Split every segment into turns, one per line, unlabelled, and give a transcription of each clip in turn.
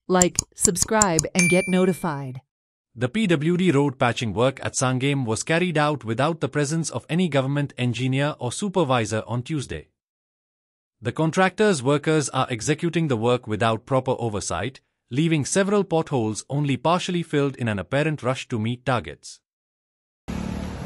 Like, subscribe, and get notified.
The PWD road patching work at Sangem was carried out without the presence of any government engineer or supervisor on Tuesday. The contractor's workers are executing the work without proper oversight, leaving several potholes only partially filled in an apparent rush to meet targets.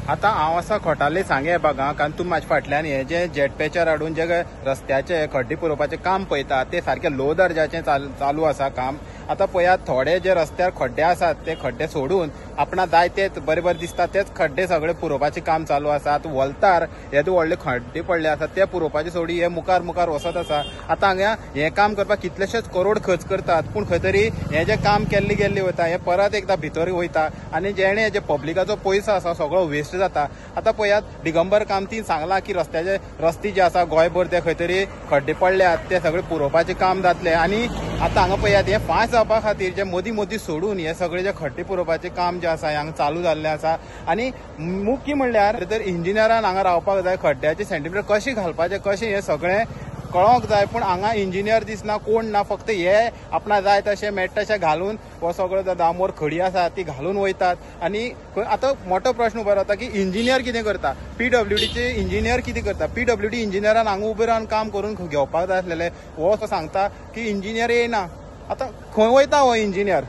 आता हांव आसा खोटाले सांगे भागां कारण तूं म्हाज्या फाटल्यान हे जे जेट पॅचर हाडून जे रस्त्याचे खड्डे पुरोवपाचें काम पळयता ते सारखे लो दर्जाचें चालू आसा काम. आता पळयात थोडे जे रस्त्यार खड्डे आसात ते खड्डे सोडून आपणा जाय तेच बरे बरे दिसता तेच खड्डे सगळे पुरोवपाचें काम चालू आसा. आतां वलतार हे व्हडले खड्डे पडले आसात ते पुरोवपाचे सोडी हे मुखार मुखार वचत आसा. आतां हांगा हे काम करपाक कितलेशेच करोड खर्च करतात पूण खंय तरी हे जे काम केल्ले वता हे परत एकदां भितर वयता आनी जेणे जे पब्लिकाचो पयसो आसा सगळो वेस्ट जाता. आता पळयात दिगंबर कामतीन सांगला की रस्ते जे आसा गोंयभर ते खंय तरी खड्डे पडल्यात ते सगळे पुरोवपाचें काम जातले आनी आता हांगा पळयात हे फास्ट जावपा खातीर जे मदीं सोडून हे सगळे जे खड्डे पुरोवपाचें काम जे आसा हांगा चालू जाल्लें आसा. आनी मुख्य म्हणल्यार तर इंजिनियरान हांगा रावपाक जाय खड्ड्याचे सेंटीमीटर कशें घालपाचें कशें हे सगळें कळोंक जाय पूण हांगा इंजिनियर दिसना कोण ना फक्त हे आपणा जाय तशें मेळटा तशें घालून हो सगळो दामोर खडी आसा ती घालून वयतात. आनी आतां मोठो प्रश्न उबो रावता की इंजिनियर कितें करता PWDचे इंजिनियर कितें करता. PWD इंजिनियरान हांगा उबे रावन काम करून घेवपाक जाय आसलेलें. हो सांगता की इंजिनियर येयना. आतां खंय वयता हो इंजिनियर.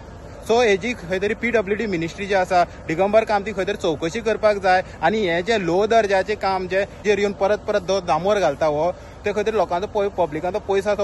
सो हेजी खंय तरी PWD मिनिस्ट्री जी आसा दिगंबर कामती खंय तरी चवकशी करपाक जाय आनी हे जे लो दर्जाचें काम जे येवन परत दामोर घालता हो ते खंय तरी लोकांचो पब्लिकांचो पयसो आसा